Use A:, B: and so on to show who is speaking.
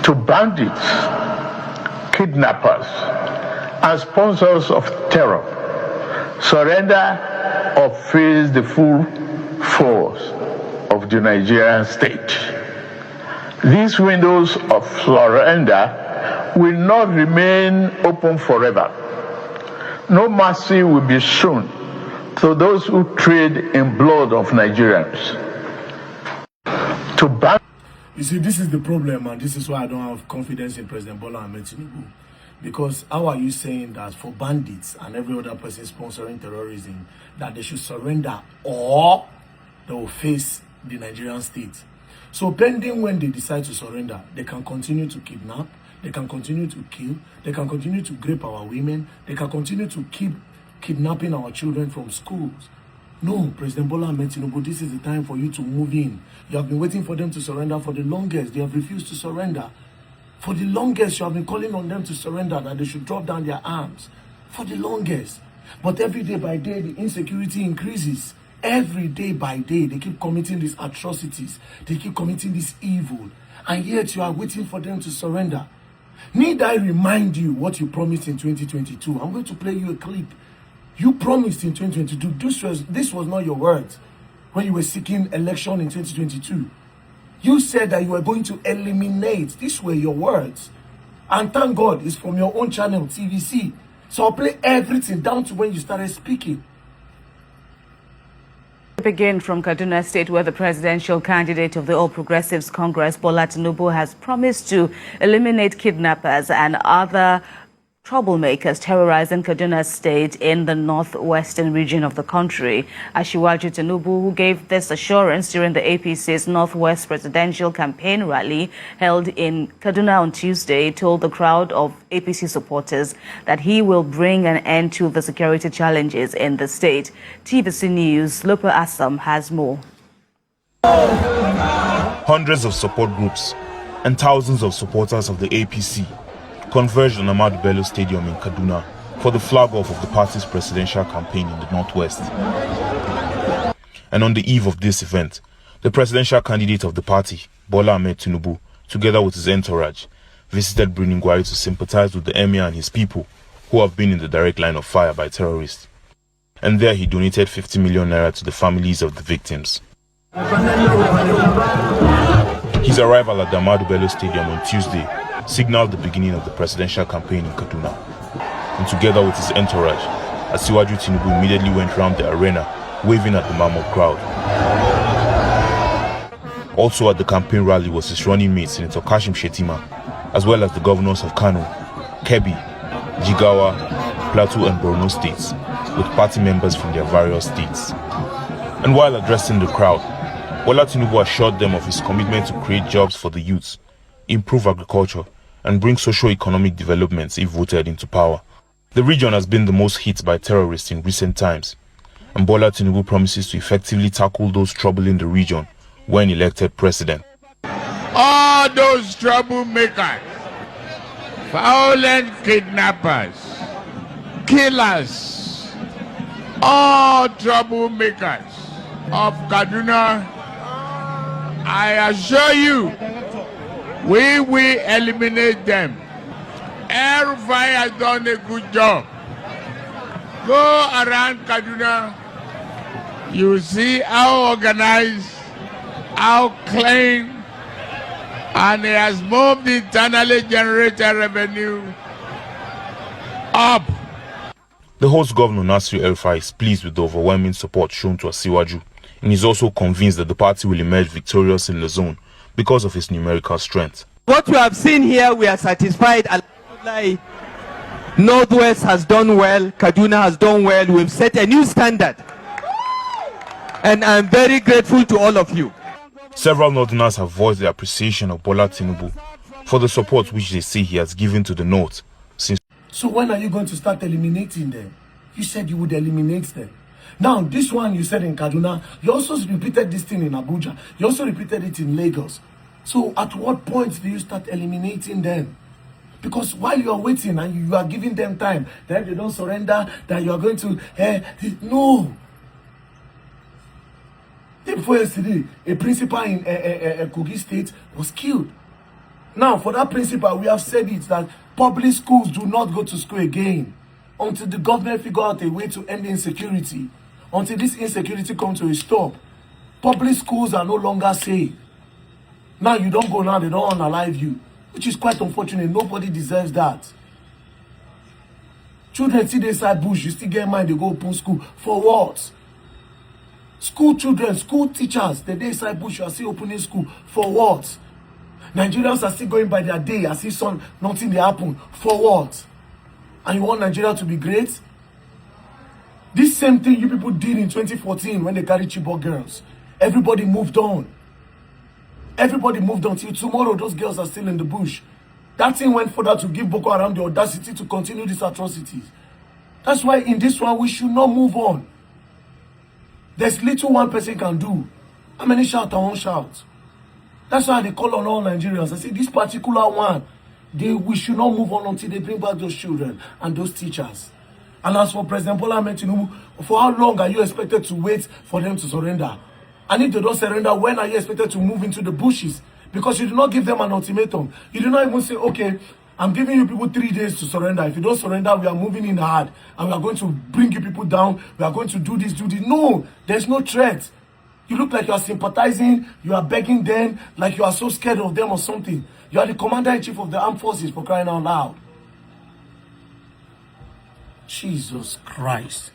A: to bandits, kidnappers, and sponsors of terror. Surrender or face the full force of the Nigerian state. These windows of surrender will not remain open forever. No mercy will be shown to those who trade in blood of Nigerians.
B: You see, this is the problem, and this is why I don't have confidence in President Bola Ahmed Tinubu. Because how are you saying that for bandits and every other person sponsoring terrorism, that they should surrender or they will face the Nigerian state? So pending when they decide to surrender, they can continue to kidnap, they can continue to kill, they can continue to rape our women, they can continue to keep kidnapping our children from schools. No, President Bola Ahmed Tinubu, this is the time for you to move in. You have been waiting for them to surrender for the longest. They have refused to surrender. For the longest, you have been calling on them to surrender, that they should drop down their arms. For the longest. But every day by day, the insecurity increases. Every day by day, they keep committing these atrocities. They keep committing this evil. And yet, you are waiting for them to surrender. Need I remind you what you promised in 2022? I'm going to play you a clip. You promised in 2022, this was not your words when you were seeking election in 2022. You said that you were going to eliminate. These were your words. And thank God, it's from your own channel, TVC. So I'll play everything down to when you started speaking.
C: Begin from Kaduna State, where the presidential candidate of the All Progressives Congress, Bola Tinubu, has promised to eliminate kidnappers and other troublemakers terrorizing Kaduna State in the northwestern region of the country. Asiwaju Tinubu, who gave this assurance during the APC's Northwest presidential campaign rally held in Kaduna on Tuesday, told the crowd of APC supporters that he will bring an end to the security challenges in the state. TVC News, Lopa Assam has more.
D: Hundreds of support groups and thousands of supporters of the APC converged on Ahmadu Bello Stadium in Kaduna for the flag-off of the party's presidential campaign in the Northwest. And on the eve of this event, the presidential candidate of the party, Bola Ahmed Tinubu, together with his entourage, visited Birnin Gwari to sympathize with the emir and his people who have been in the direct line of fire by terrorists. And there he donated 50 million naira to the families of the victims. His arrival at the Ahmadu Bello Stadium on Tuesday signaled the beginning of the presidential campaign in Kaduna. And together with his entourage, Asiwaju Tinubu immediately went round the arena, waving at the mammoth crowd. Also at the campaign rally was his running mate, Senator Kashim Shettima, as well as the governors of Kano, Kebbi, Jigawa, Plateau and Borno states, with party members from their various states. And while addressing the crowd, Bola Tinubu assured them of his commitment to create jobs for the youth, improve agriculture, and bring socio-economic developments if voted into power. The region has been the most hit by terrorists in recent times, and Bola Tinubu promises to effectively tackle those troubling the region when elected president.
E: All those troublemakers, violent kidnappers, killers, all troublemakers of Kaduna, I assure you, we will eliminate them. El-Rufai has done a good job. Go around Kaduna, you see how organized, how clean, and he has moved the internally generated revenue up.
D: The host governor, Nasir El-Rufai, is pleased with the overwhelming support shown to Asiwaju, and is also convinced that the party will emerge victorious in the zone because of his numerical strength.
F: What you have seen here, we are satisfied. Northwest has done well, Kaduna has done well. We've set a new standard. And I'm very grateful to all of you.
D: Several Northerners have voiced their appreciation of Bola Tinubu for the support which they say he has given to the North since.
B: So when are you going to start eliminating them? You said you would eliminate them. Now, this one you said in Kaduna, you also repeated this thing in Abuja. You also repeated it in Lagos. So at what point do you start eliminating them? Because while you are waiting and you are giving them time, that they don't surrender, that you are going to, no. Day before yesterday, a principal in Kogi State was killed. Now, for that principle, we have said it that public schools do not go to school again until the government figure out a way to end insecurity. Until this insecurity comes to a stop. Public schools are no longer safe. Now you don't go now, they don't unalive you, which is quite unfortunate. Nobody deserves that. Children see this side bush, you still get mind they go open school. For what? School children, school teachers, the day side bush, you are still opening school. For what? Nigerians are still going by their day as if nothing they happen. For what? And you want Nigeria to be great? This same thing you people did in 2014 when they carried Chibok girls. Everybody moved on. Everybody moved on till tomorrow. Those girls are still in the bush. That thing went further to give Boko Haram the audacity to continue these atrocities. That's why in this one, we should not move on. There's little one person can do. How many shout, I won't shout. That's why they call on all Nigerians. I say this particular one, we should not move on until they bring back those children and those teachers. And as for President Bola Ahmed Tinubu, for how long are you expected to wait for them to surrender? And if they don't surrender, when are you expected to move into the bushes? Because you do not give them an ultimatum. You do not even say, okay, I'm giving you people 3 days to surrender. If you don't surrender, we are moving in hard. And we are going to bring you people down. We are going to do this, do this. No, there's no threat. You look like you are sympathizing. You are begging them like you are so scared of them or something. You are the commander-in-chief of the armed forces, for crying out loud. Jesus Christ.